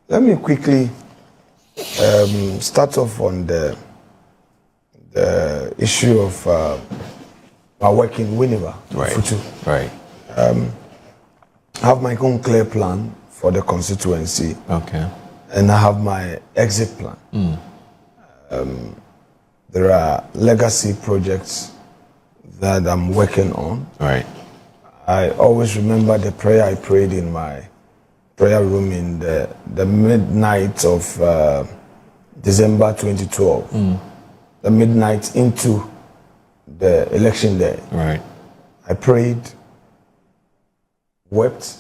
let me quickly start off on the issue of my work in Winneba, Futu. Right. I have my own clear plan for the constituency. Okay. And I have my exit plan. There are legacy projects that I'm working on. Right. I always remember the prayer I prayed in my prayer room in the midnight of December 2012. The midnight into the election day. Right. I prayed, wept,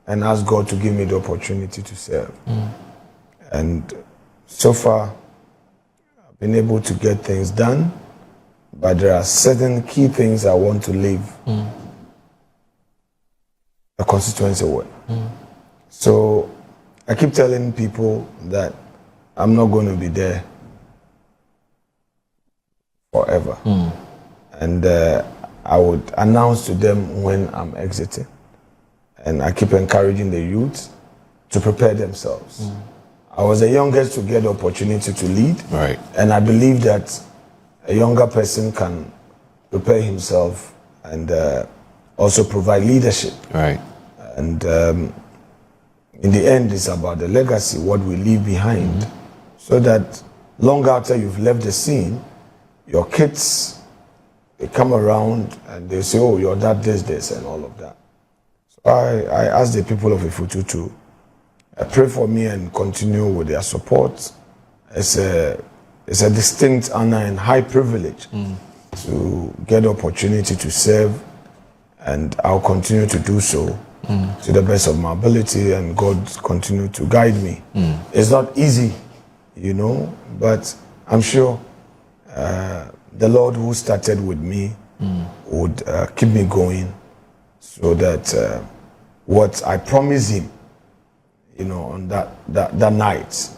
and asked God to give me the opportunity to serve. And so far, I've been able to get things done, but there are certain key things I want to leave the constituency with. So I keep telling people that I'm not going to be there forever. And I would announce to them when I'm exiting. And I keep encouraging the youth to prepare themselves. I was the youngest to get the opportunity to lead. Right. And I believe that a younger person can prepare himself and also provide leadership. Right. And in the end, it's about the legacy, what we leave behind, so that long after you've left the scene, your kids, they come around and they say, oh, your dad does this and all of that. So I ask the people of Ifutu to pray for me and continue with their support. It's a distinct honor and high privilege to get the opportunity to serve, and I'll continue to do so to the best of my ability, and God continue to guide me. It's not easy, you know, but I'm sure the Lord who started with me would keep me going, so that what I promised him, you know, on that night,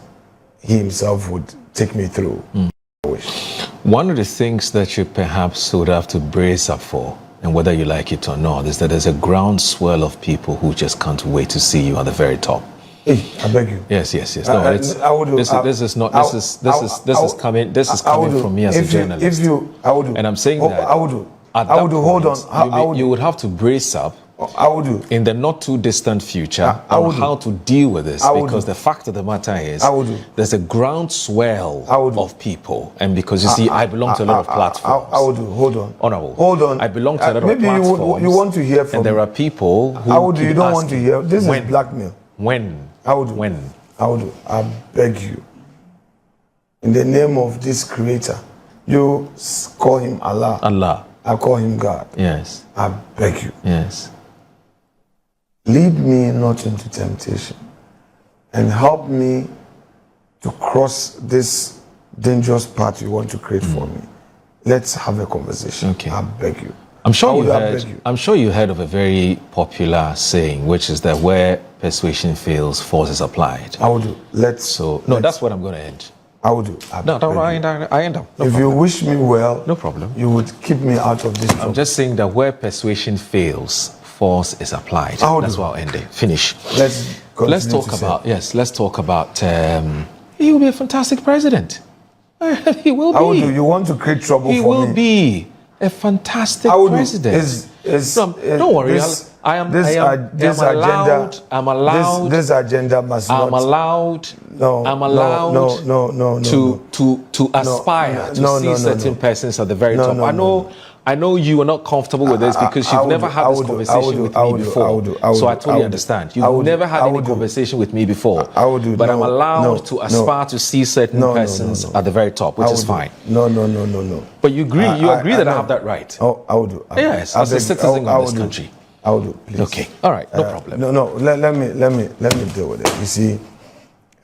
he himself would take me through. I wish. One of the things that you perhaps would have to brace up for, and whether you like it or not, is that there's a groundswell of people who just can't wait to see you at the very top. Hey, I beg you. Yes. No, this is coming from me as a journalist. And I'm saying that you would have to brace up in the not too distant future on how to deal with this, because the fact of the matter is there's a groundswell of people, and because you see I belong to a lot of platforms. Honorable. Hold on. I belong to a lot of platforms. Maybe you want to hear from and there are people who you don't want to hear. This is blackmail. When? I beg you, in the name of this creator, you call him Allah. I call him God. Yes. I beg you. Yes. Lead me not into temptation, and help me to cross this dangerous path you want to create for me. Let's have a conversation. Okay. I beg you. I'm sure you heard of a very popular saying, which is that where persuasion fails, force is applied. I will do. That's what I'm going to end. I will do. I end up. If you wish me well, no problem. You would keep me out of this trouble. I'm just saying that where persuasion fails, force is applied. That's why I'll end it. Finish. Let's talk about. He will be a fantastic president. He will be. How do you want to create trouble for me? He will be a fantastic president. Don't worry. This agenda must not. I'm allowed to aspire to see certain persons at the very top. I know you are not comfortable with this because you've never had this conversation with me before. So I totally understand. You've never had any conversation with me before. But I'm allowed to aspire to see certain persons at the very top, which is fine. No. But you agree that I have that right? Oh, I will do. Yes, as a citizen of this country. I will do, please. Okay, all right, no problem. No, let me deal with it. You see,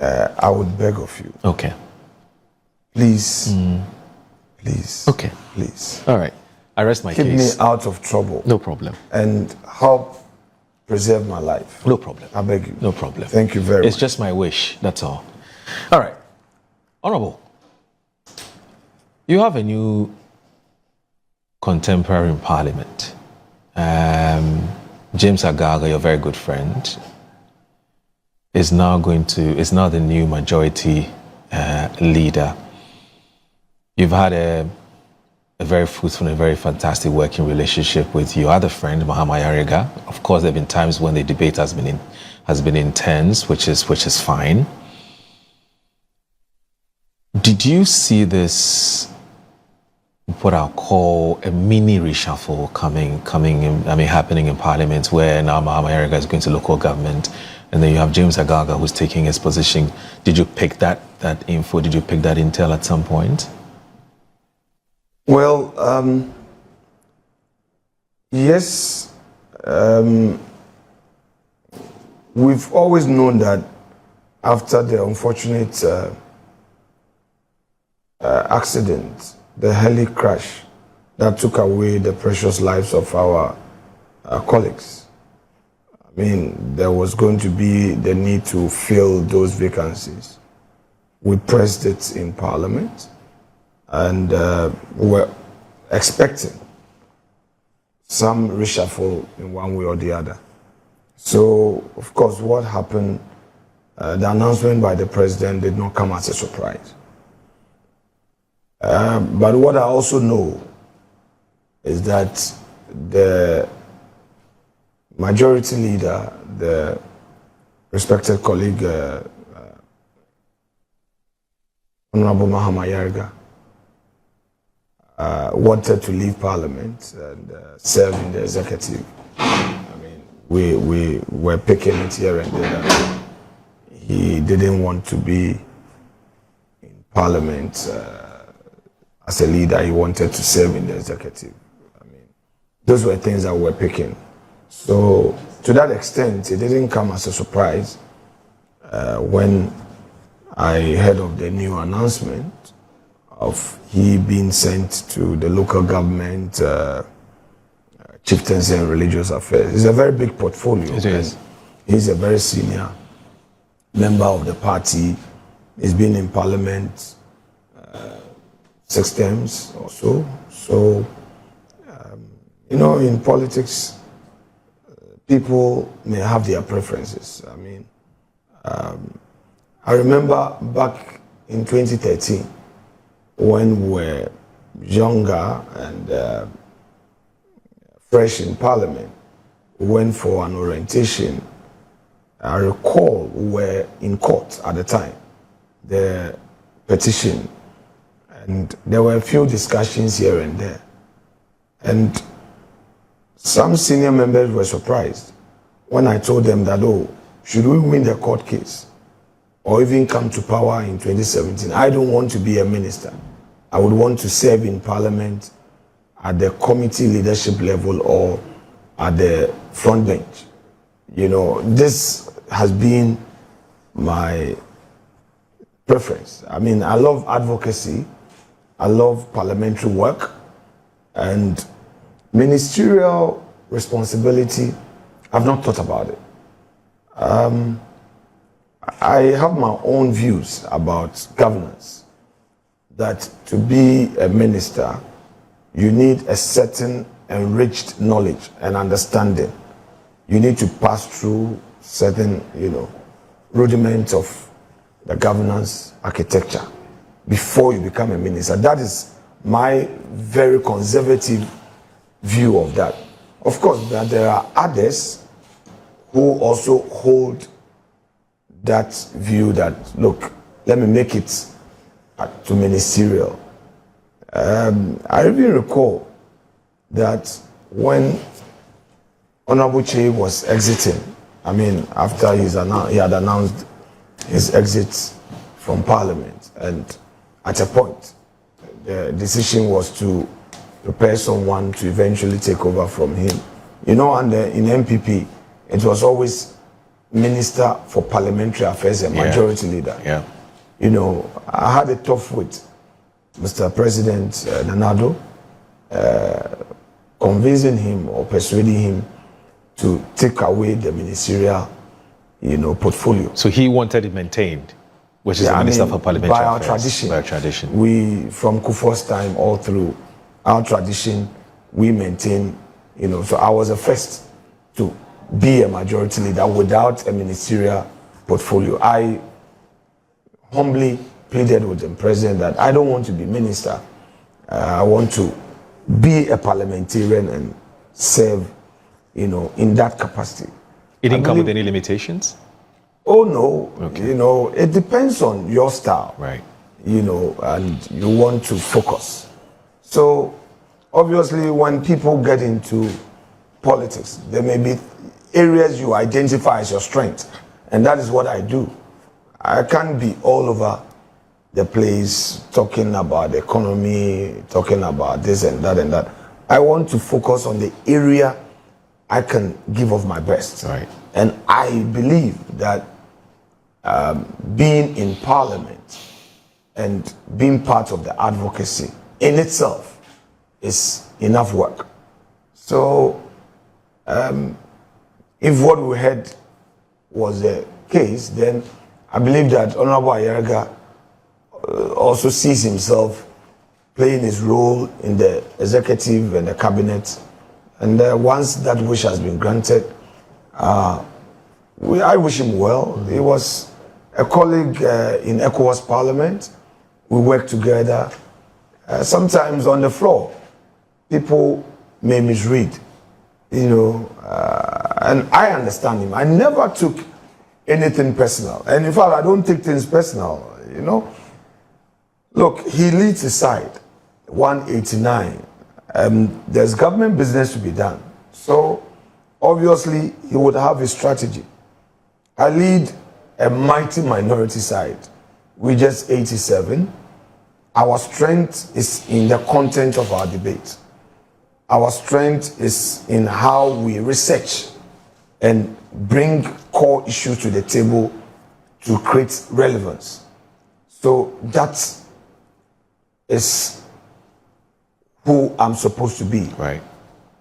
I would beg of you. Okay. Please. Okay. Please. All right. I rest my case. Keep me out of trouble. No problem. And help preserve my life. No problem. I beg you. No problem. Thank you very much. It's just my wish, that's all. All right. Honorable, you have a new contemporary in Parliament. James Agaga, your very good friend. is now the new majority leader. You've had a very fruitful and very fantastic working relationship with your other friend, Mahama Yarega. Of course, there have been times when the debate has been intense, which is fine. Did you see this, what I'll call a mini reshuffle happening in Parliament, where now Mahama Yarega is going to local government, and then you have James Agaga who's taking his position? Did you pick that info? Did you pick that intel at some point? Well, yes. We've always known that after the unfortunate accident, the heli crash that took away the precious lives of our colleagues, I mean, there was going to be the need to fill those vacancies. We pressed it in Parliament, and we were expecting some reshuffle in one way or the other. So, of course, what happened, the announcement by the president did not come as a surprise. But what I also know is that the majority leader, the respected colleague, Honorable Mahama Yarega, wanted to leave Parliament and serve in the executive. I mean, we were picking it here and there. He didn't want to be in Parliament as a leader. He wanted to serve in the executive. I mean, those were things that we were picking. So, to that extent, it didn't come as a surprise when I heard of the new announcement of he being sent to the local government, chieftaincy and religious affairs. It's a very big portfolio. It is. He's a very senior member of the party. He's been in Parliament 6 terms or so. So, you know, in politics, people may have their preferences. I mean, I remember back in 2013, when we were younger and fresh in Parliament, we went for an orientation. I recall we were in court at the time, the petition, and there were a few discussions here and there. And some senior members were surprised when I told them that, oh, should we win the court case or even come to power in 2017, I don't want to be a minister. I would want to serve in Parliament at the committee leadership level or at the front bench. You know, this has been my preference. I mean, I love advocacy, I love parliamentary work, and ministerial responsibility, I've not thought about it. I have my own views about governance, that to be a minister, you need a certain enriched knowledge and understanding. You need to pass through certain, you know, rudiments of the governance architecture before you become a minister. That is my very conservative view of that. Of course, there are others who also hold that view that, look, let me make it to ministerial. I even recall that when Honorable Che was exiting, I mean, after he had announced his exit from Parliament, and at a point, the decision was to prepare someone to eventually take over from him. You know, and in NPP, it was always Minister for Parliamentary Affairs, a majority leader. Yeah. You know, I had a talk with Mr. President Nanado, convincing him or persuading him to take away the ministerial, you know, portfolio. So he wanted it maintained, which is the Minister for Parliamentary by our Affairs. tradition. By our tradition. We, from Kufuor's time all through our tradition, we maintain, you know, so I was the first to be a majority leader without a ministerial portfolio. I humbly pleaded with the president that I don't want to be minister. I want to be a parliamentarian and serve, you know, in that capacity. It didn't come with any limitations? Oh no, okay. You know, it depends on your style. Right. You know, and you want to focus. So obviously when people get into politics, there may be areas you identify as your strength, and that is what I do. I can't be all over the place talking about the economy, talking about this and that and that. I want to focus on the area I can give of my best. Right. And I believe that being in Parliament and being part of the advocacy in itself is enough work. So if what we heard was the case, then I believe that Honorable Ayerga also sees himself playing his role in the executive and the cabinet. And once that wish has been granted, I wish him well. He was a colleague in ECOWAS Parliament. We worked together. Sometimes on the floor, people may misread, you know, and I understand him. I never took anything personal. And in fact, I don't take things personal, you know. Look, he leads his side, 189. There's government business to be done. So obviously, he would have a strategy. I lead a mighty minority side. We just 87. Our strength is in the content of our debate. Our strength is in how we research and bring core issues to the table to create relevance. So that is who I'm supposed to be. Right.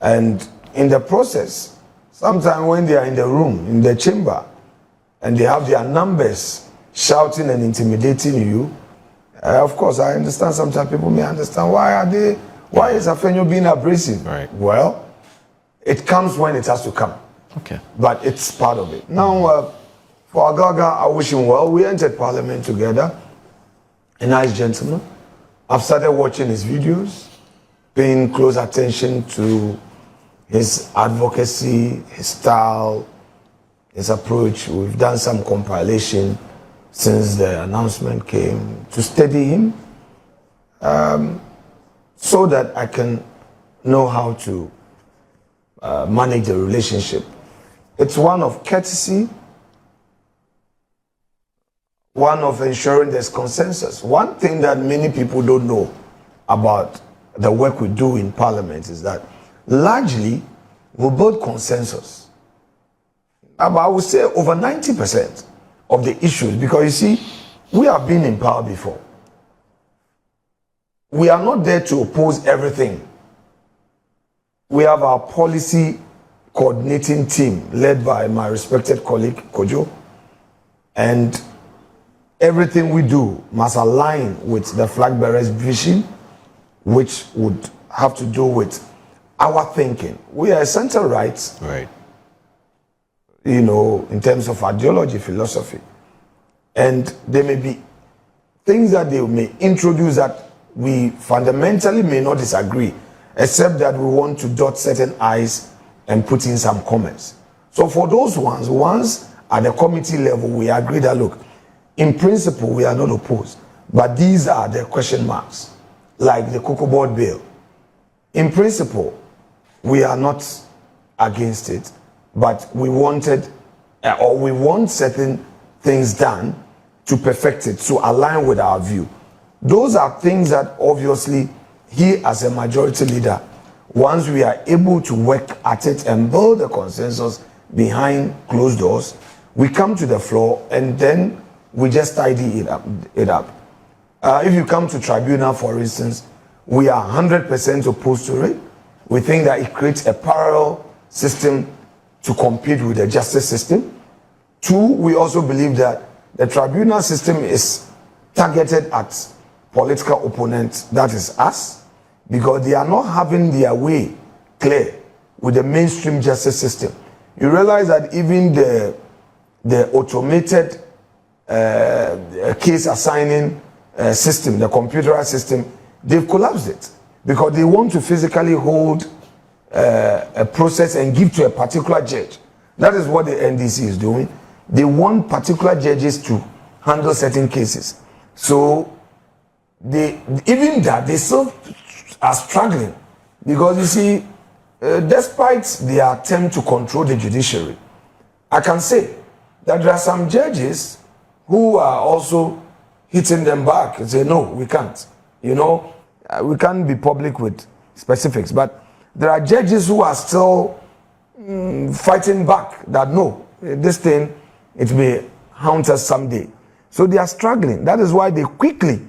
And in the process, sometimes when they are in the room, in the chamber, and they have their numbers shouting and intimidating you, of course, I understand sometimes people may understand why is Afenyo being abrasive? Right. Well, it comes when it has to come. Okay. But it's part of it. Now, for Agaga, I wish him well. We entered Parliament together. A nice gentleman. I've started watching his videos, paying close attention to his advocacy, his style, his approach. We've done some compilation since the announcement came to study him, so that I can know how to manage the relationship. It's one of courtesy, one of ensuring there's consensus. One thing that many people don't know about the work we do in Parliament is that largely we build consensus. I would say over 90% of the issues, because you see, we have been in power before. We are not there to oppose everything. We have our policy coordinating team led by my respected colleague Kojo, and everything we do must align with the flag bearer's vision, which would have to do with our thinking. We are center right, right, you know, in terms of ideology, philosophy, and there may be things that they may introduce that we fundamentally may not disagree, except that we want to dot certain I's and put in some comments. So for those ones at the committee level, we agree that, look, in principle, we are not opposed, but these are the question marks, like the Cocoa Board bill. In principle, we are not against it, but we wanted, or we want certain things done to perfect it, to align with our view. Those are things that obviously he, as a majority leader, once we are able to work at it and build a consensus behind closed doors, we come to the floor and then we just tidy it up. If you come to tribunal, for instance, we are 100% opposed to it. We think that it creates a parallel system to compete with the justice system. Two, we also believe that the tribunal system is targeted at political opponents, that is us, because they are not having their way clear with the mainstream justice system. You realize that even the the automated case assigning system, the computerized system, they've collapsed it because they want to physically hold a process and give to a particular judge. That is what the NDC is doing. They want particular judges to handle certain cases. So even that, they still are struggling because you see, despite their attempt to control the judiciary, I can say that there are some judges who are also hitting them back and say, no, we can't. You know, we can't be public with specifics, but there are judges who are still fighting back that no, this thing, it may haunt us someday. So they are struggling. That is why they quickly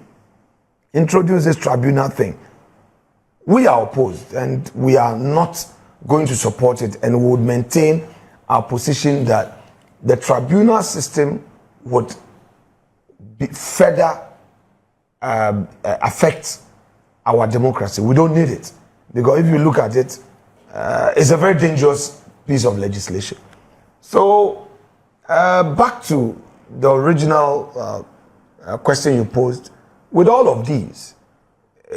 introduce this tribunal thing. We are opposed and we are not going to support it, and we would maintain our position that the tribunal system would further affect our democracy. We don't need it because if you look at it, it's a very dangerous piece of legislation. So back to the original question you posed. With all of these,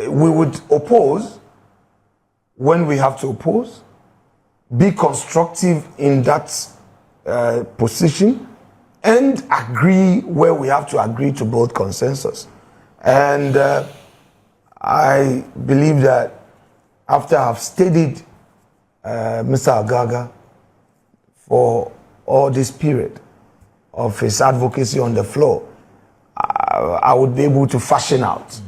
we would oppose when we have to oppose, be constructive in that position, and agree where we have to agree to build consensus. And I believe that after I've studied Mr. Agaga for all this period of his advocacy on the floor, I would be able to fashion out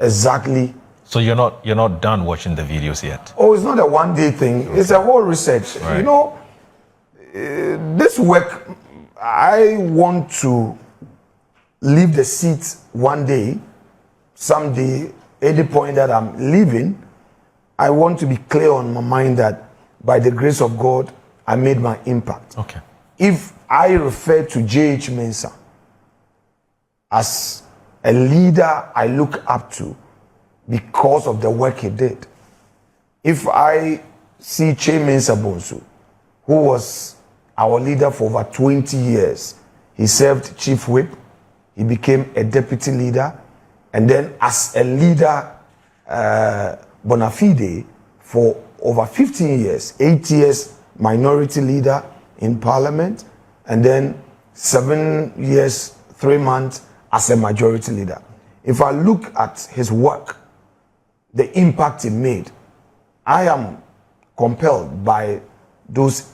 exactly. So you're not done watching the videos yet? Oh, it's not a one-day thing. Okay. It's a whole research. Right. You know, this work, I want to leave the seat one day, someday, at the point that I'm leaving, I want to be clear on my mind that by the grace of God, I made my impact. Okay. If I refer to J.H. Mensah as a leader I look up to because of the work he did, if I see Che Mensah Bonsu, who was our leader for over 20 years, he served chief whip, he became a deputy leader, and then as a leader bona fide for over 15 years, 8 years minority leader in parliament, and then 7 years, 3 months as a majority leader. If I look at his work, the impact he made, I am compelled by those,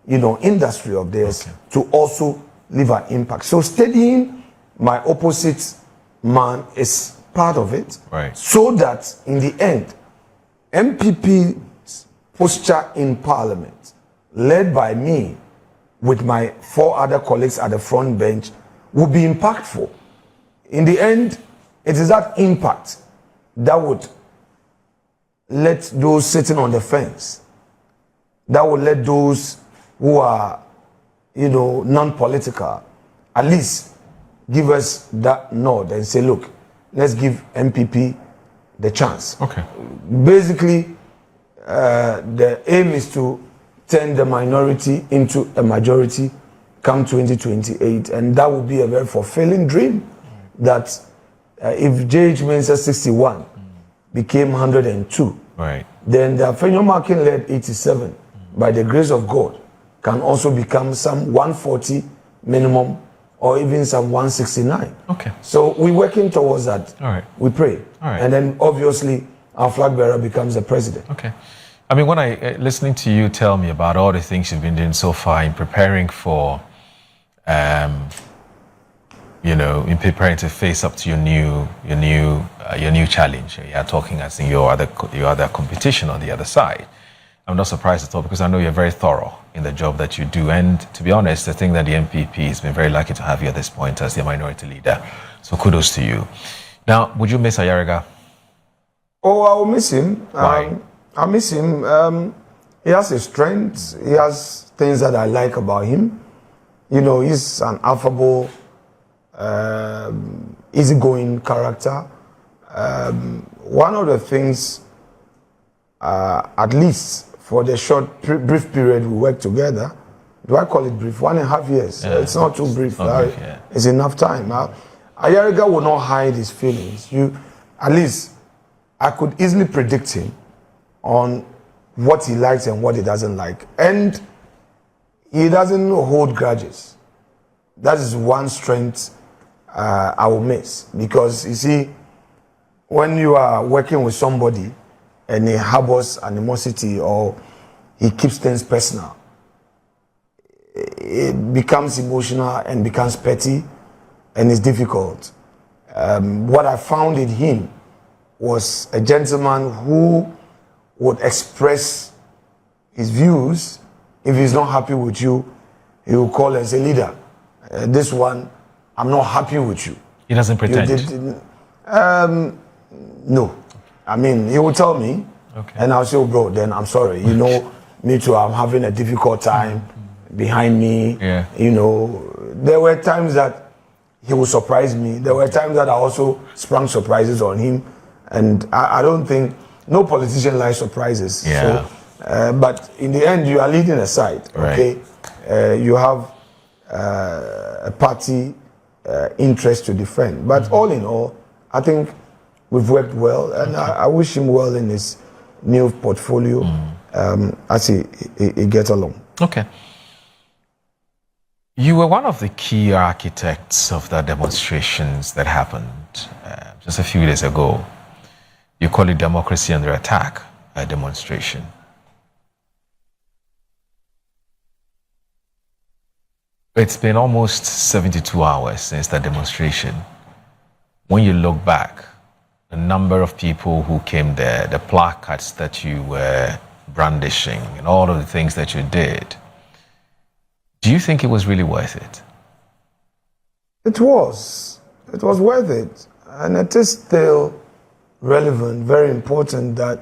industry of theirs to also leave an impact. So studying my opposite man is part of it, right? So that in the end, MPP's posture in parliament, led by me with my 4 other colleagues at the front bench, will be impactful. In the end, it is that impact that would let those sitting on the fence, that would let those who are, non-political, at least give us that nod and say, look, let's give MPP the chance. Okay. Basically, the aim is to turn the minority into a majority come 2028, and that would be a very fulfilling dream. That if J.H. Mensah 61 became 102, right, then the Afenyo Markin led 87, by the grace of God, can also become some 140 minimum, or even some 169. Okay. So we're working towards that. All right. We pray. All right. And then obviously our flag bearer becomes the president. Okay. I mean, when listening to you tell me about all the things you've been doing so far in preparing for, in preparing to face up to your new challenge. You're talking as in your other competition on the other side. I'm not surprised at all because I know you're very thorough in the job that you do. And to be honest, I think that the NPP has been very lucky to have you at this point as their minority leader. So kudos to you. Now, would you miss Ayariga? Oh, I will miss him. Why? I miss him. He has his strengths. He has things that I like about him. He's an affable, easygoing character. One of the things, at least for the brief period we worked together, do I call it brief? 1.5 years. Yeah. It's not too brief. Yeah. It's enough time. Ayariga will not hide his feelings. At least, I could easily predict him on what he likes and what he doesn't like. And he doesn't hold grudges. That is one strength I will miss. Because, you see, when you are working with somebody and he harbors animosity or he keeps things personal, it becomes emotional and becomes petty and it's difficult. What I found in him was a gentleman who would express his views. If he's not happy with you, he will call and say, leader, this one, I'm not happy with you. He doesn't pretend? No. I mean, he will tell me, and I'll say, oh, bro, then I'm sorry. You know, me too, I'm having a difficult time behind me. Yeah. You know, there were times that he would surprise me. There were times that I also sprung surprises on him. And I don't think, no politician likes surprises. Yeah. So, but in the end, you are leading a side, okay? Right. You have a party interest to defend. But all in all, I think we've worked well, and I wish him well in his new portfolio as he gets along. Okay. You were one of the key architects of the demonstrations that happened just a few days ago. You call it Democracy Under Attack, a demonstration. It's been almost 72 hours since that demonstration. When you look back, the number of people who came there, the placards that you were brandishing, and all of the things that you did, do you think it was really worth it? It was. It was worth it. And it is still relevant, very important that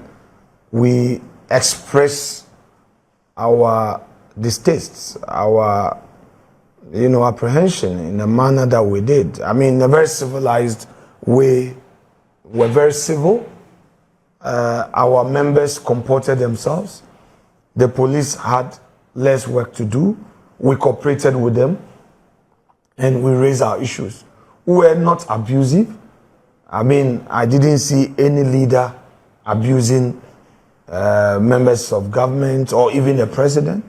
we express our distastes, our apprehension in the manner that we did. I mean, in a very civilized way. We're very civil. Our members comported themselves. The police had less work to do. We cooperated with them and we raised our issues. We were not abusive. I mean, I didn't see any leader abusing members of government or even the president.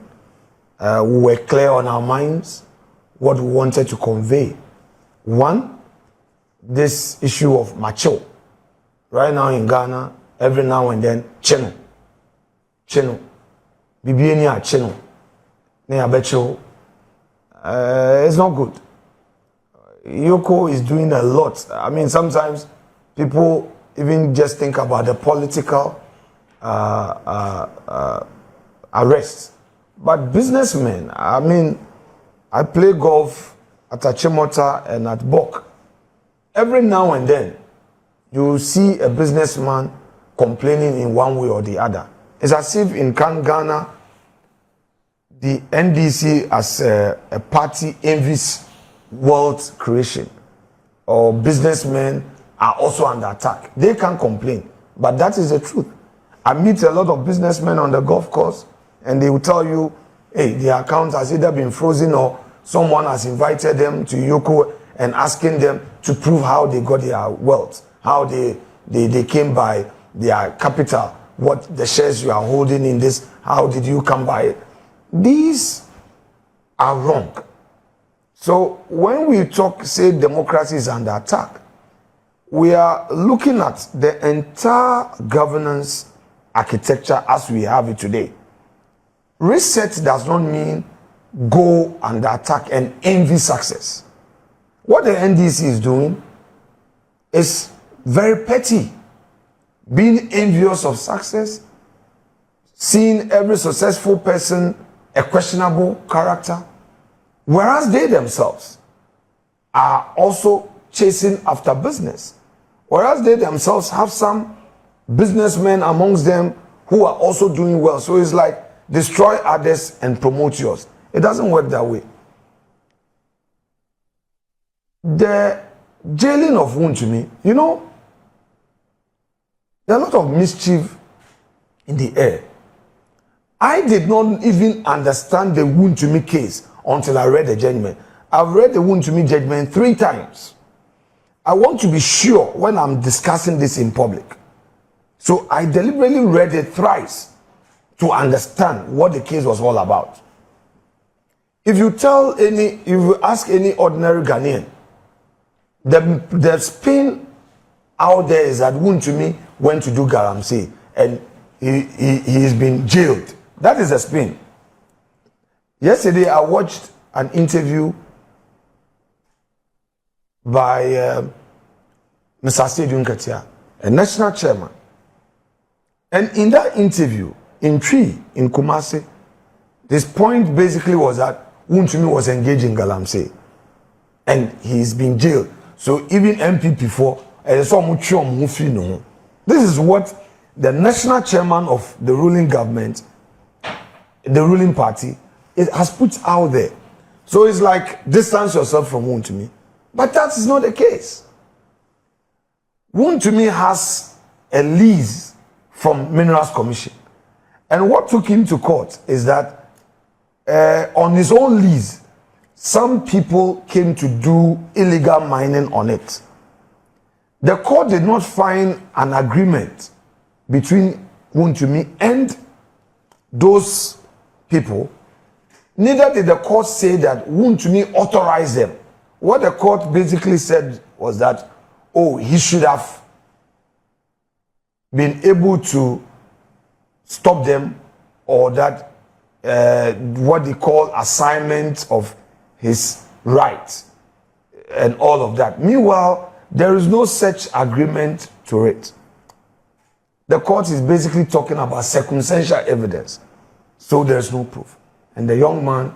We were clear on our minds what we wanted to convey. One, this issue of macho. Right now in Ghana, every now and then, cheno. Bibieni cheno. It's not good. Yoko is doing a lot. I mean, sometimes people even just think about the political arrest. But businessmen, I mean, I play golf at Achimota and at Bok. Every now and then, you see a businessman complaining in one way or the other. It's as if in Ghana, the NDC as a party envies wealth creation, or businessmen are also under attack. They can't complain, but that is the truth. I meet a lot of businessmen on the golf course, and they will tell you, hey, their account has either been frozen or someone has invited them to Yoko and asking them to prove how they got their wealth, how they came by their capital, what the shares you are holding in this, how did you come by it? These are wrong. So when we say democracy is under attack, we are looking at the entire governance architecture as we have it today. Reset does not mean go under attack and envy success. What the NDC is doing is very petty. Being envious of success, seeing every successful person a questionable character, whereas they themselves are also chasing after business. Whereas they themselves have some businessmen amongst them who are also doing well. So it's like destroy others and promote yours. It doesn't work that way. The jailing of Wuntumi, there are a lot of mischief in the air. I did not even understand the Wontumi case until I read the judgment. I've read the Wontumi judgment 3 times. I want to be sure when I'm discussing this in public. So I deliberately read it thrice to understand what the case was all about. If you ask any ordinary Ghanaian, the spin out there is that Wontumi went to do galamsey and he's been jailed. That is a spin. Yesterday I watched an interview by Mr. Stadium Katia, a national chairman. And in that interview, in Kumasi, this point basically was that Wontumi was engaged in galamsey and he's been jailed. So even NPP for this is what the national chairman of the ruling government, the ruling party, has put out there. So it's like distance yourself from Wontumi. But that is not the case. Wontumi has a lease from Minerals Commission. And what took him to court is that on his own lease, some people came to do illegal mining on it. The court did not find an agreement between Wontumi and those people. Neither did the court say that Wontumi authorized them. What the court basically said was that, oh, he should have been able to stop them, or that what they call assignment of his rights and all of that. Meanwhile, there is no such agreement to it. The court is basically talking about circumstantial evidence. So there's no proof. And the young man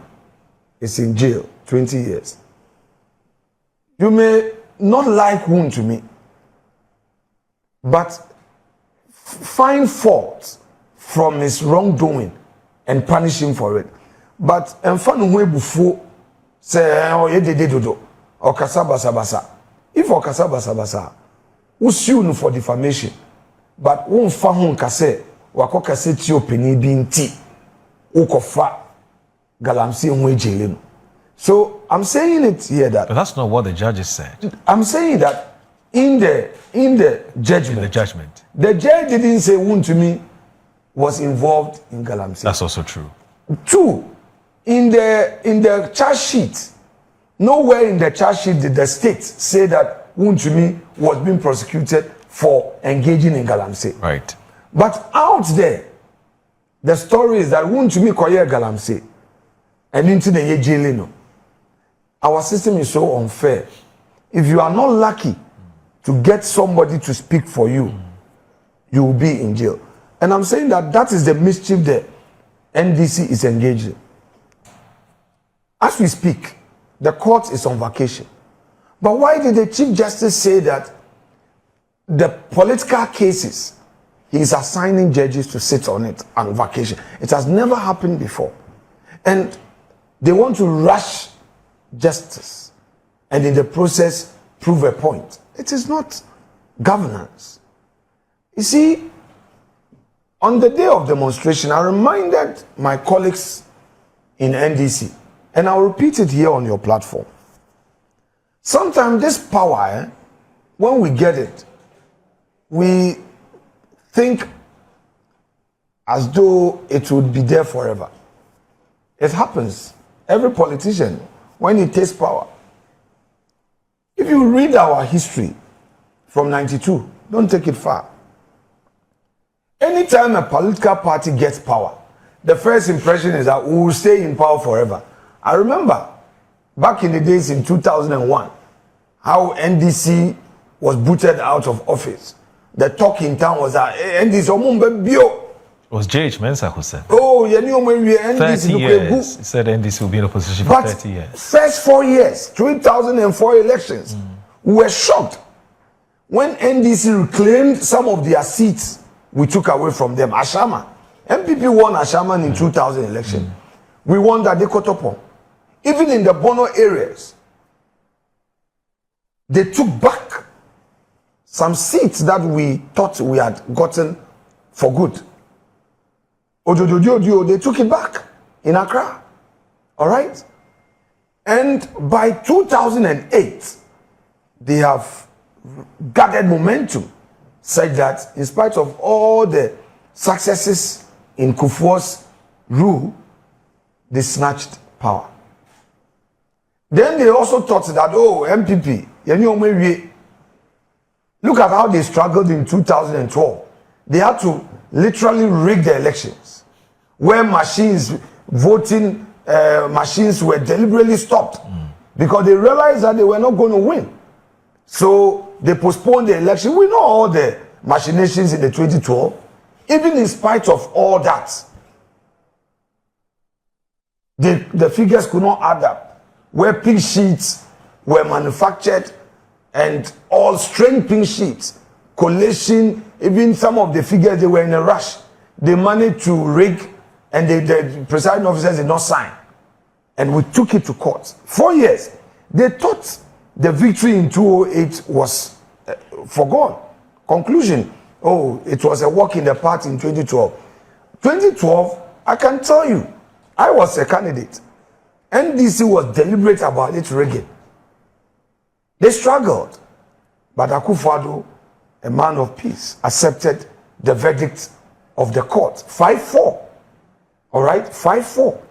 is in jail 20 years. You may not like Wontumi, but find fault from his wrongdoing and punish him for it. But say or kasabasa. If or kasabasa, who sue no for defamation, but won fahun kase, wako kase ti opini binti, ukofa galamsey unwe jailin. So I'm saying it here that. But that's not what the judges said. I'm saying that in the judgment, the judge didn't say Wontumi was involved in galamsey. That's also true. 2, in the charge sheet, nowhere in the charge sheet did the state say that Wontumi was being prosecuted for engaging in galamsey. Right. But out there, the story is that Wontumi koye galamsey and into the yejilino. Our system is so unfair. If you are not lucky to get somebody to speak for you, you will be in jail. And I'm saying that is the mischief that NDC is engaged in. As we speak, the court is on vacation. But why did the Chief Justice say that the political cases, he is assigning judges to sit on it on vacation? It has never happened before. And they want to rush justice and in the process prove a point. It is not governance. You see, on the day of demonstration, I reminded my colleagues in NDC, and I'll repeat it here on your platform. Sometimes this power, when we get it, we think as though it would be there forever. It happens. Every politician, when he takes power. If you read our history from 92, don't take it far. Anytime a political party gets power, the first impression is that we will stay in power forever. I remember back in the days in 2001, how NDC was booted out of office. The talk in town was that NDC was J.H. Mensah who said. Oh, you know when we NDC 30 years. He said NDC will be in opposition for 30 years. First 4 years, 2004 elections, we were shocked when NDC reclaimed some of their seats we took away from them. Ashama. NPP won Ashama in 2000 election. We won that Dekotopo. Even in the Bono areas, they took back some seats that we thought we had gotten for good. They took it back in Accra. All right? And by 2008, they have gathered momentum such that in spite of all the successes in Kufuor's rule, they snatched power. Then they also thought that, oh, NPP, look at how they struggled in 2012. They had to literally rig the elections, where voting machines were deliberately stopped because they realized that they were not going to win. So they postponed the election. We know all the machinations in the 2012. Even in spite of all that, the figures could not add up. Where pink sheets were manufactured and all strange pink sheets, collation, even some of the figures, they were in a rush. They managed to rig and the presiding officers did not sign. And we took it to court. 4 years. They thought the victory in 2008 was forgone. Conclusion, oh, it was a walk in the park in 2012. 2012, I can tell you, I was a candidate. NDC was deliberate about its rigging. They struggled. But Akufo-Addo, a man of peace, accepted the verdict of the court. 5-4. All right? 5-4.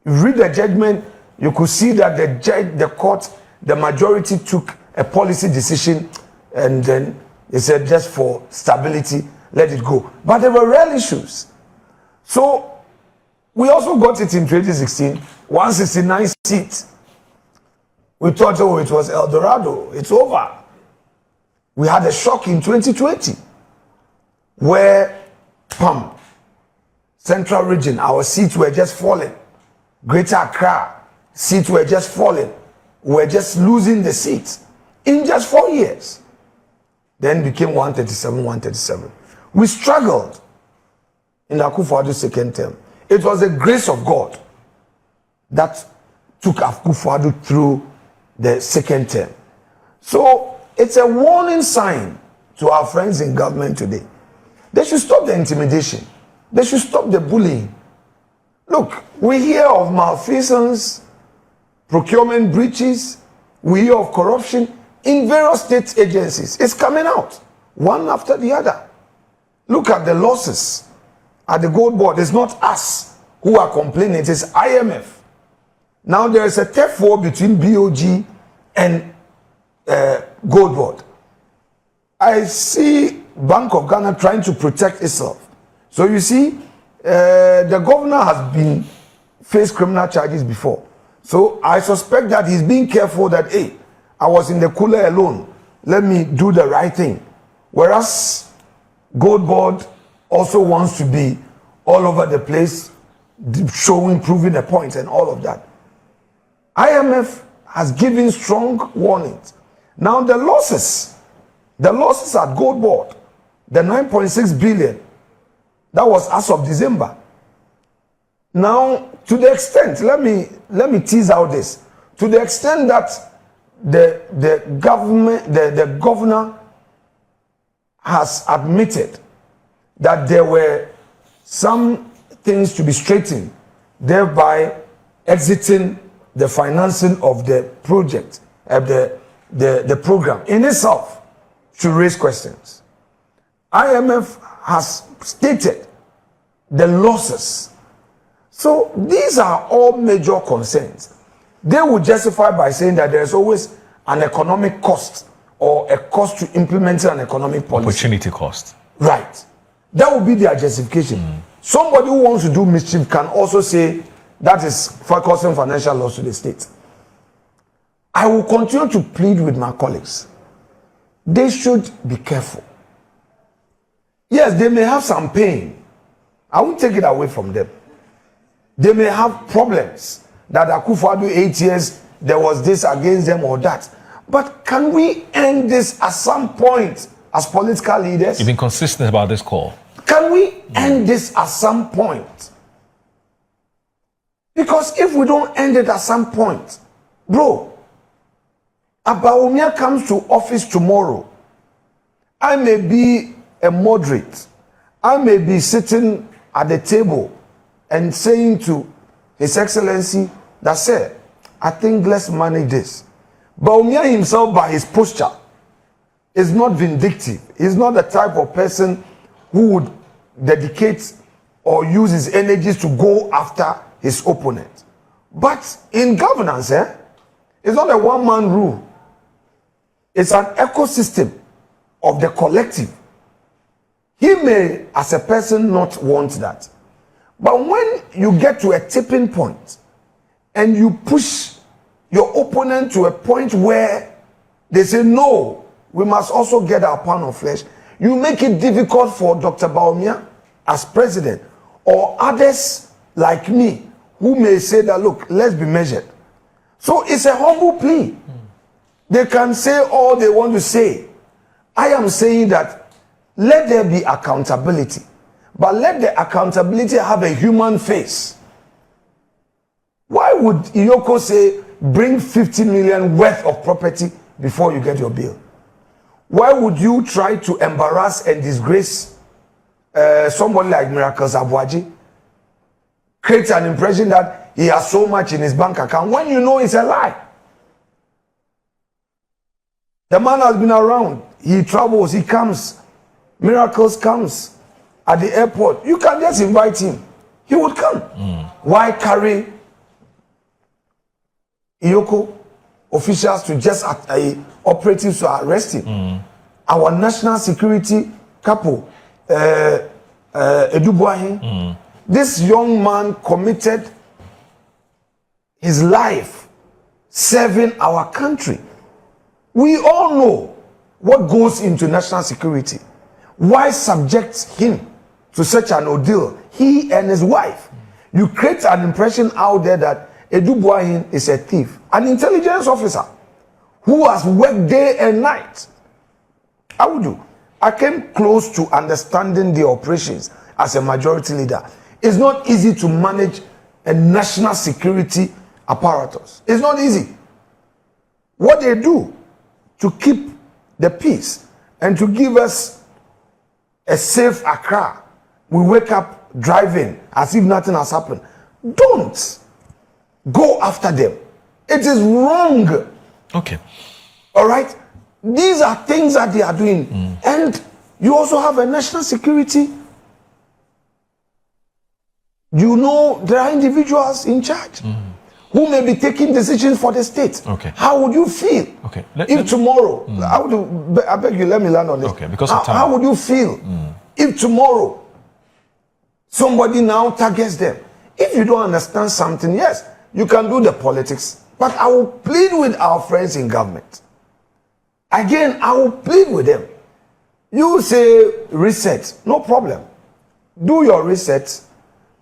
You read the judgment, you could see that the court, the majority took a policy decision and then they said just for stability, let it go. But there were real issues. So we also got it in 2016, 169 seats. We thought, oh, it was El Dorado, it's over. We had a shock in 2020 where, Central Region, our seats were just falling. Greater Accra, seats were just falling. We were just losing the seats in just 4 years. Then became 137. We struggled in Akufo-Addo's second term. It was the grace of God that took Akufo-Addo through the second term. So it's a warning sign to our friends in government today. They should stop the intimidation. They should stop the bullying. Look, we hear of malfeasance, procurement breaches, we hear of corruption in various state agencies. It's coming out, one after the other. Look at the losses at the gold board. It's not us who are complaining, it is IMF. Now there is a theft war between BOG and gold board. I see Bank of Ghana trying to protect itself. So you see, the governor has been faced criminal charges before. So I suspect that he's being careful that, hey, I was in the cooler alone. Let me do the right thing. Whereas gold board also wants to be all over the place, showing, proving a point and all of that. IMF has given strong warnings. Now the losses at gold board, the 9.6 billion, that was as of December. Now, to the extent, let me tease out this. To the extent that the governor has admitted that there were some things to be straightened, thereby exiting the financing of the project, the program in itself should raise questions. IMF has stated the losses. So these are all major concerns. They will justify by saying that there's always an economic cost or a cost to implementing an economic policy. Opportunity cost. Right. That will be their justification. Somebody who wants to do mischief can also say that is causing financial loss to the state. I will continue to plead with my colleagues. They should be careful. Yes, they may have some pain. I won't take it away from them. They may have problems that Akufo-Addo 8 years, there was this against them or that. But can we end this at some point as political leaders? You've been consistent about this call. Can we end this at some point? Because if we don't end it at some point, bro, Bawumia comes to office tomorrow. I may be a moderate. I may be sitting at the table and saying to His Excellency that, sir, I think let's manage this. Bawumia himself, by his posture, is not vindictive. He's not the type of person who would dedicate or use his energies to go after his opponent. But in governance, it's not a one-man rule. It's an ecosystem of the collective. He may, as a person, not want that. But when you get to a tipping point and you push your opponent to a point where they say, no, we must also get our pound of flesh, you make it difficult for Dr. Bawumia as president or others like me who may say that, look, let's be measured. So it's a humble plea. They can say all they want to say. I am saying that let there be accountability, but let the accountability have a human face. Why would Iyoko say, bring 50 million worth of property before you get your bill? Why would you try to embarrass and disgrace somebody like Miracles Abuaji? Create an impression that he has so much in his bank account when you know it's a lie. The man has been around. He travels, he comes. Miracles comes at the airport. You can just invite him. He would come. Why carry Iyoko officials to just operatives to arrest him? Our national security couple, Edubuahin, this young man committed his life serving our country. We all know what goes into national security. Why subject him to such an ordeal, he and his wife? You create an impression out there that Edubuahin is a thief, an intelligence officer who has worked day and night. How would you? I came close to understanding the operations as a majority leader. It's not easy to manage a national security apparatus. It's not easy. What they do to keep the peace and to give us a safe Accra, we wake up driving as if nothing has happened. Don't go after them. It is wrong. Okay. All right? These are things that they are doing. And you also have a national security. You know, there are individuals in charge who may be taking decisions for the state. Okay. How would you feel if tomorrow, I beg you, let me land on this. Okay, because of time. How would you feel if tomorrow somebody now targets them? If you don't understand something, yes, you can do the politics. But I will plead with our friends in government. Again, I will plead with them. You say reset, no problem. Do your reset.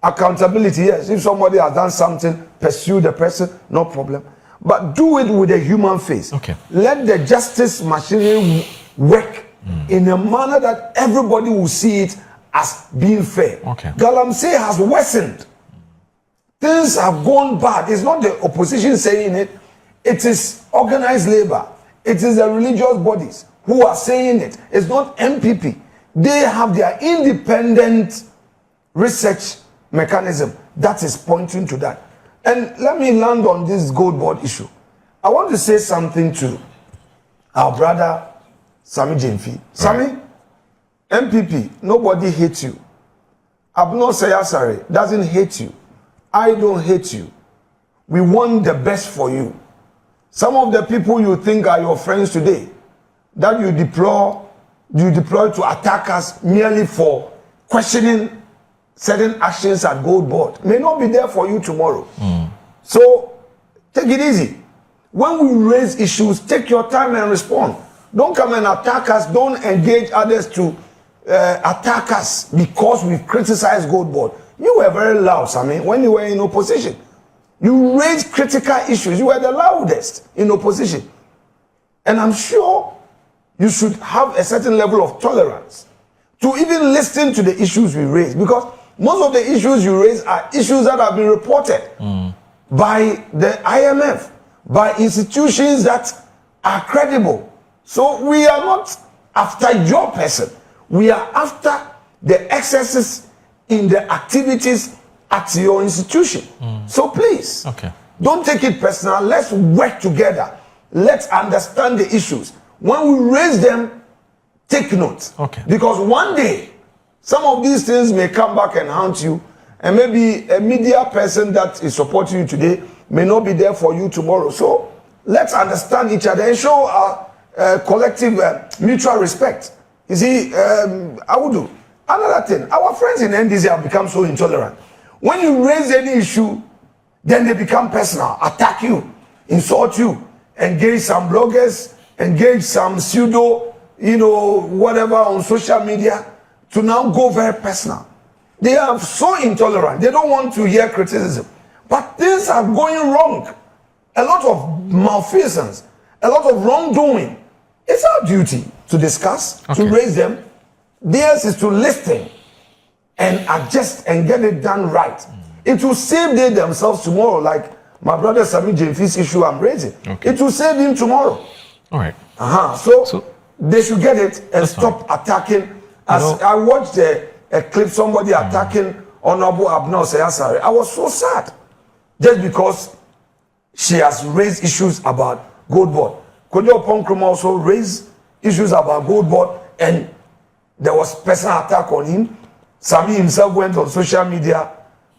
Accountability, yes. If somebody has done something, pursue the person, no problem. But do it with a human face. Okay. Let the justice machinery work in a manner that everybody will see it as being fair. Okay. Galamsey has worsened. Things have gone bad. It's not the opposition saying it. It is organized labor. It is the religious bodies who are saying it. It's not NPP. They have their independent research mechanism that is pointing to that. And let me land on this gold board issue. I want to say something to our brother Sammy Jemfi. Sammy, NPP, nobody hates you. Abno Sayasare doesn't hate you. I don't hate you. We want the best for you. Some of the people you think are your friends today, that you deploy to attack us merely for questioning certain actions at gold board, may not be there for you tomorrow. So take it easy. When we raise issues, take your time and respond. Don't come and attack us. Don't engage others to attack us because we've criticized gold board. You were very loud, Sammy, when you were in opposition. You raised critical issues. You were the loudest in opposition. And I'm sure you should have a certain level of tolerance to even listen to the issues we raise, because most of the issues you raise are issues that have been reported by the IMF, by institutions that are credible. So we are not after your person. We are after the excesses in the activities at your institution. So please, don't take it personal. Let's work together. Let's understand the issues. When we raise them, take note. Because one day, some of these things may come back and haunt you, and maybe a media person that is supporting you today may not be there for you tomorrow. So let's understand each other and show our collective mutual respect. You see, I would do. Another thing, our friends in NDC have become so intolerant. When you raise any issue, then they become personal, attack you, insult you, engage some bloggers, engage some pseudo, whatever on social media, to now go very personal. They are so intolerant. They don't want to hear criticism. But things are going wrong. A lot of malfeasance, a lot of wrongdoing. It's our duty to discuss, to raise them. Theirs is to listen and adjust and get it done right. It will save them themselves tomorrow, like my brother Sami Jemfi's issue I'm raising. It will save him tomorrow. All right. So they should get it and stop attacking. As I watched a clip, somebody attacking Honorable Abner Sayasari. I was so sad. Just because she has raised issues about Gold Board. Kojo Ponkroma also raised issues about Gold Board, and there was personal attack on him. Sami himself went on social media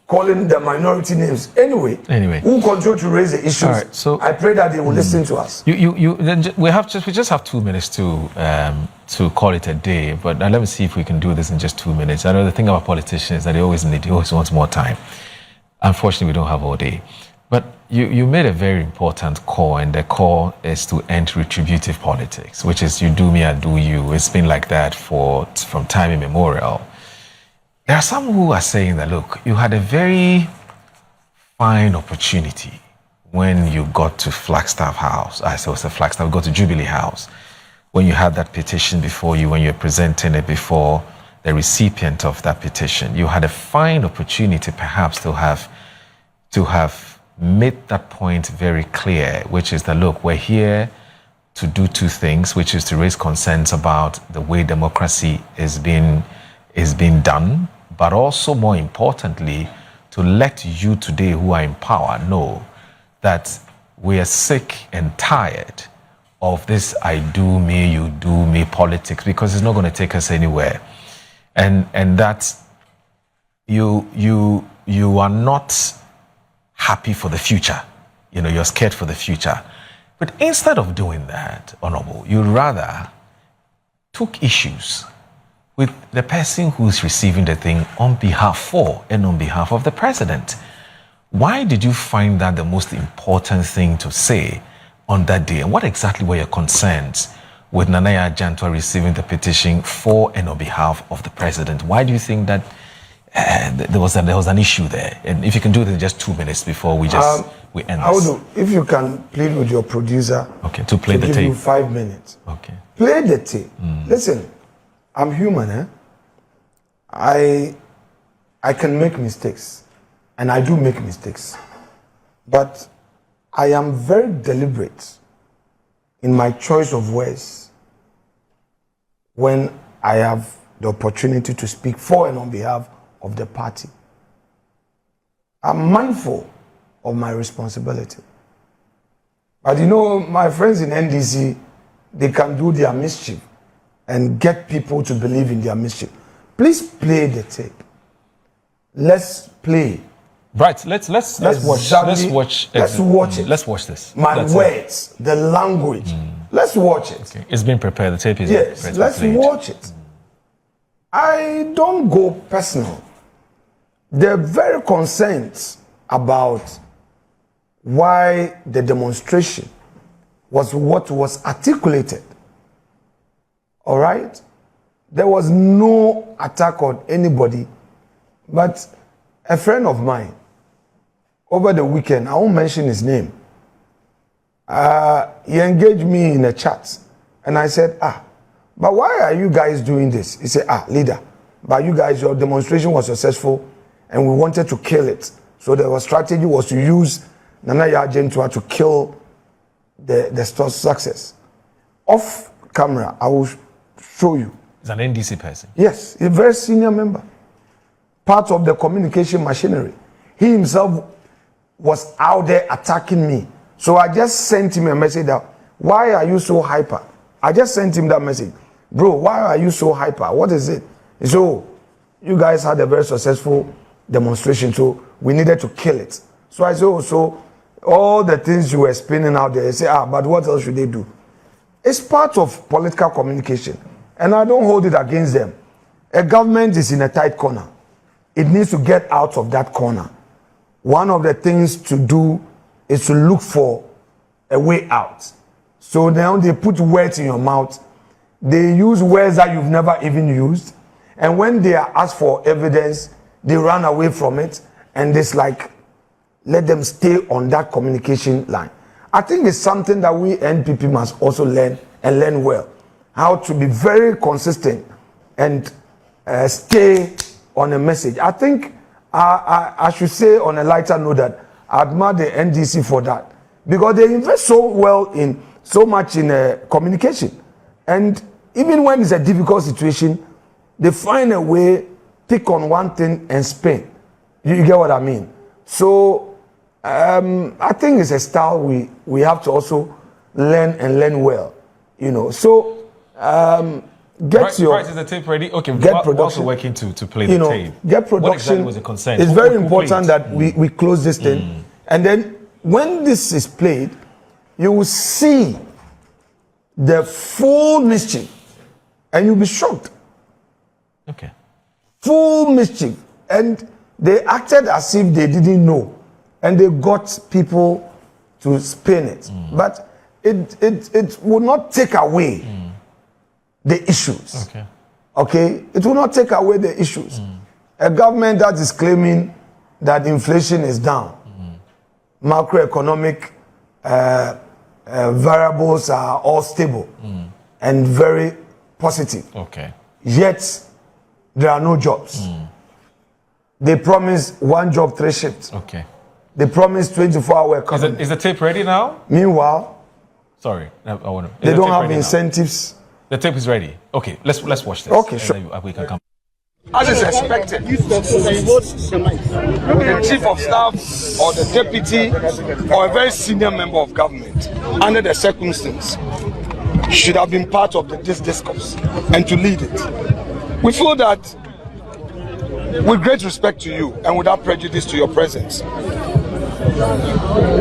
calling the minority names. Anyway, who continue to raise the issues? Right, so I pray that they will listen to us. We just have 2 minutes to call it a day. But let me see if we can do this in just 2 minutes. I know the thing about politicians is that they always want more time. Unfortunately, we don't have all day. But you made a very important call, and the call is to end retributive politics, which is you do me, I do you. It's been like that from time immemorial. There are some who are saying that, look, you had a very fine opportunity when you got to Flagstaff House. I said it was a Flagstaff, got to Jubilee House, when you had that petition before you, when you were presenting it before the recipient of that petition. You had a fine opportunity perhaps to have made that point very clear, which is that, look, we're here to do 2 things, which is to raise concerns about the way democracy is being done, but also, more importantly, to let you today who are in power know that we are sick and tired of this I do me, you do me politics, because it's not going to take us anywhere. And that you are not happy for the future. You're scared for the future. But instead of doing that, Honorable, you rather took issues with the person who's receiving the thing on behalf of the president. Why did you find that the most important thing to say on that day? And what exactly were your concerns with Nanaya Jantua receiving the petition for and on behalf of the president? Why do you think that there was an issue there? And if you can do it in just 2 minutes before we end this. If you can plead with your producer to play the tape. Give you 5 minutes. Play the tape. Listen, I'm human. I can make mistakes, and I do make mistakes, but I am very deliberate in my choice of words when I have the opportunity to speak for and on behalf of the party. I'm mindful of my responsibility. But my friends in NDC, they can do their mischief and get people to believe in their mischief. Please play the tape. Let's play. Right, let's watch. Let's watch it. Let's watch this. My words, the language. Let's watch it. It's been prepared. The tape is prepared. Let's watch it. I don't go personal. They're very concerned about why the demonstration was what was articulated. All right? There was no attack on anybody, but a friend of mine, over the weekend, I won't mention his name, he engaged me in a chat, and I said, but why are you guys doing this? He said, leader, but you guys, your demonstration was successful, and we wanted to kill it. So the strategy was to use Nanaya Jantua to kill the store's success. Off camera, I will show you. He's an NDC person. Yes, a very senior member. part of the communication machinery. He himself was out there attacking me. So I just sent him a message that, why are you so hyper? I just sent him that message. Bro, why are you so hyper? What is it? He said, oh, you guys had a very successful demonstration, so we needed to kill it. So I said, oh, so all the things you were spinning out there, he said, but what else should they do? It's part of political communication, and I don't hold it against them. A government is in a tight corner. It needs to get out of that corner. One of the things to do is to look for a way out. So now they put words in your mouth. They use words that you've never even used. And when they are asked for evidence, they run away from it. And it's like, let them stay on that communication line. I think it's something that we NPP must also learn, and learn well. How to be very consistent and stay on a message. I think I should say on a lighter note that I admire the NDC for that. Because they invest so much in communication. And even when it's a difficult situation, they find a way, pick on one thing and spin. You get what I mean? So I think it's a style we have to also learn, and learn well. You know, so get your... Right, is the tape ready? Okay, get production. Also working to play the tape. Get production. What exactly was the concern? It's very important that we close this thing. And then when this is played, you will see the full mischief, and you'll be shocked. Okay. Full mischief. And they acted as if they didn't know, and they got people to spin it. But it will not take away the issues. Okay? It will not take away the issues. A government that is claiming that inflation is down, macroeconomic variables are all stable and very positive. Okay. Yet there are no jobs. They promise 1 job, 3 shifts. Okay. They promise 24-hour economy. Is the tape ready now? Meanwhile, sorry, I want to. They don't have incentives. Now? The tape is ready. Okay, let's watch this. Okay, sure. We can come. As is expected, the chief of staff or the deputy or a very senior member of government, under the circumstance, should have been part of this discourse and to lead it. We feel that, with great respect to you and without prejudice to your presence,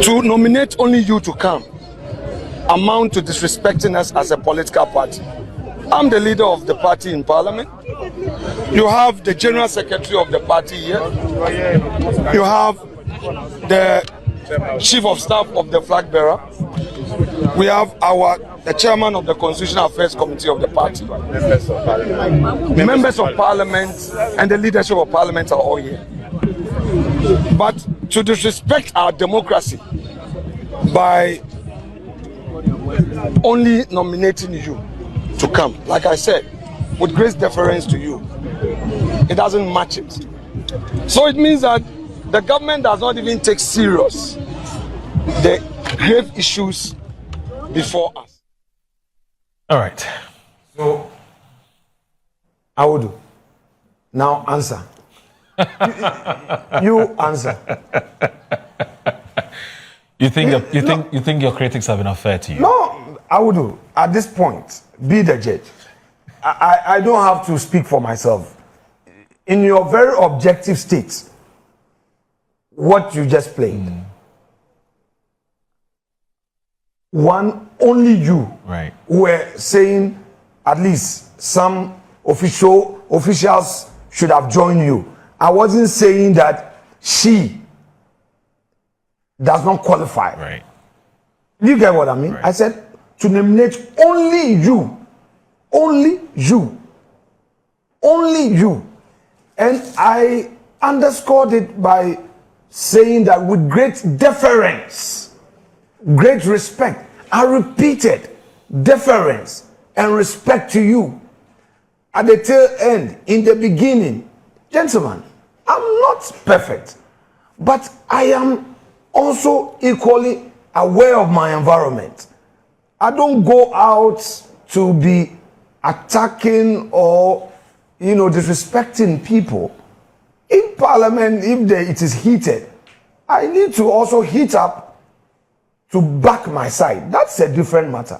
to nominate only you to come amount to disrespecting us as a political party. I'm the leader of the party in Parliament. You have the General Secretary of the party here. You have the Chief of Staff of the Flag Bearer. We have the Chairman of the Constitutional Affairs Committee of the party. Members of Parliament and the leadership of Parliament are all here. But to disrespect our democracy by only nominating you to come, like I said, with great deference to you, it doesn't match it. So it means that the government does not even take serious the grave issues before us. All right. So I will do. Now answer. You answer. You think your critics have been unfair to you? No, I would do. At this point, be the judge. I don't have to speak for myself. In your very objective state, what you just played, only you were saying at least some officials should have joined you. I wasn't saying that she does not qualify. Right. You get what I mean? Right. I said to nominate only you. Only you. Only you. And I underscored it by saying that with great deference, great respect, I repeated deference and respect to you. At the tail end, in the beginning, gentlemen, I'm not perfect, but I am also equally aware of my environment. I don't go out to be attacking or, disrespecting people. If Parliament, if it is heated, I need to also heat up to back my side. That's a different matter.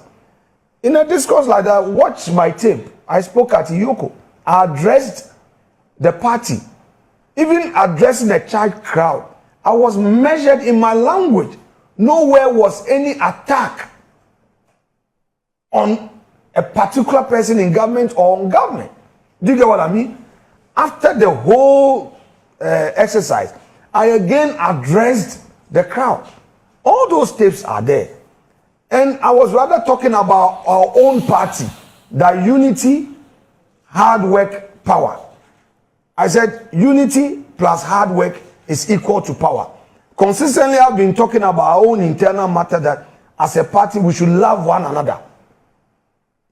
In a discourse like that, watch my tape. I spoke at Yoko. I addressed the party, even addressing the child crowd. I was measured in my language. Nowhere was any attack on a particular person in government or on government. Do you get what I mean? After the whole exercise, I again addressed the crowd. All those tapes are there. And I was rather talking about our own party, that unity, hard work, power. I said unity plus hard work is equal to power. Consistently, I've been talking about our own internal matter, that as a party, we should love one another.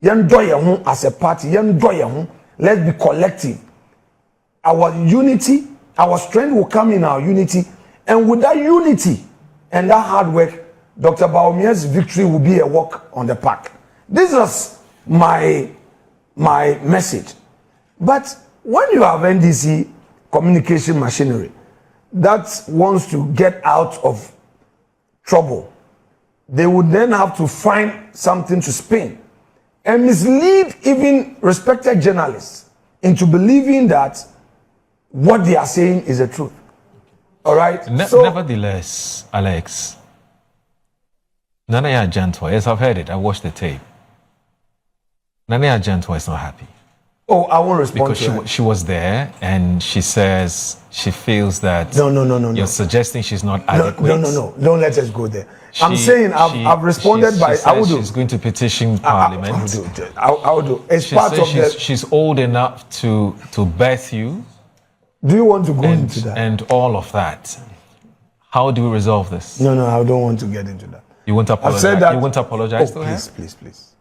As a party, let's be collective. Our unity, our strength will come in our unity. And with that unity and that hard work, Dr. Bawumia's victory will be a walk on the park. This is my message. But when you have NDC communication machinery that wants to get out of trouble, they would then have to find something to spin and mislead even respected journalists into believing that what they are saying is the truth. All right? So, nevertheless, Alex, Nana Ajantwa, yes, I've heard it. I watched the tape. Nana Ajantwa is not happy. Oh, I won't respond because to she was there and she says she feels that you're suggesting she's not adequate. No. Don't let us go there. I'm saying I've responded by I will do. She's going to petition Parliament. I will do. It's part of she's old enough to birth you. Do you want to go into that? And all of that. How do we resolve this? No, I don't want to get into that. You won't apologize. I've said that. You won't apologize to her? Please.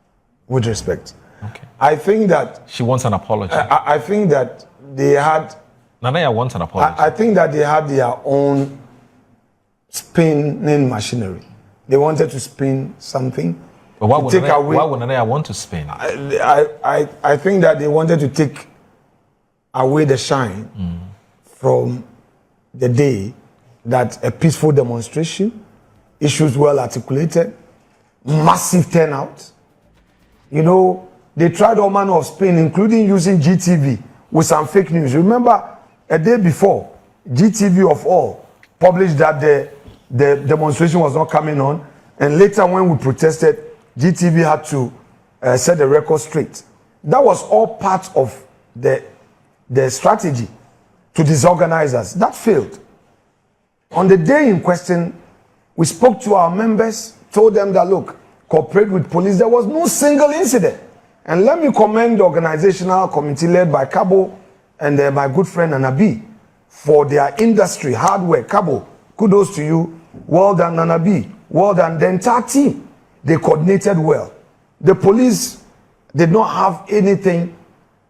With respect. Okay. I think that she wants an apology. I think that they had. Nanaya wants an apology. I think that they had their own spinning machinery. They wanted to spin something. But why would Nanaya want to spin? I think that they wanted to take away the shine from the day that a peaceful demonstration, issues well articulated, massive turnout. You know, they tried all manner of spin, including using GTV with some fake news. Remember, a day before, GTV of all published that the demonstration was not coming on. And later when we protested, GTV had to set the record straight. That was all part of the strategy to disorganize us. That failed. On the day in question, we spoke to our members, told them that, look, cooperate with police. There was no single incident. And let me commend the organizational committee led by Cabo and my good friend Anabi for their industry, hard work. Cabo, kudos to you. Well done, Anabi. Well done. The entire team, they coordinated well. The police did not have anything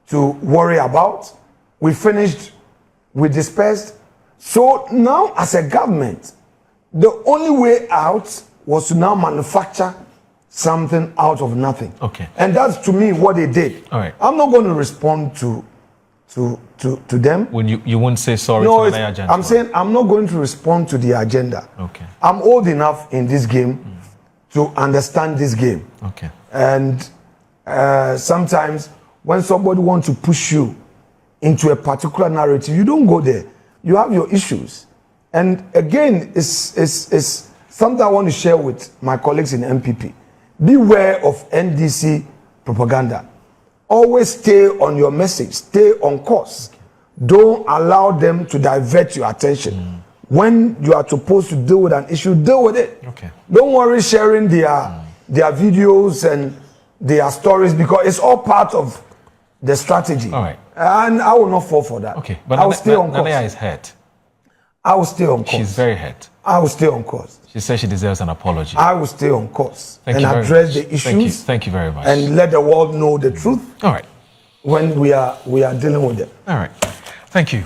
to worry about. We finished, we dispersed. So now as a government, the only way out was to now manufacture something out of nothing. Okay. And that's to me what they did. All right. I'm not going to respond to them. When you won't say sorry to the agenda. I'm saying I'm not going to respond to the agenda. Okay. I'm old enough in this game to understand this game. Okay. And sometimes when somebody wants to push you into a particular narrative, you don't go there. You have your issues. And again, it's something I want to share with my colleagues in NPP. Beware of NDC propaganda. Always stay on your message. Stay on course. Don't allow them to divert your attention. When you are supposed to deal with an issue, deal with it. Okay. Don't worry sharing their videos and their stories, because it's all part of the strategy. All right. And I will not fall for that. Okay. But I will stay on course. Nanaya is hurt. I will stay on course. She's very hurt. I will stay on course. She says she deserves an apology. I will stay on course and address the issues. Thank you very much. And let the world know the truth. All right. When we are dealing with it. All right. Thank you.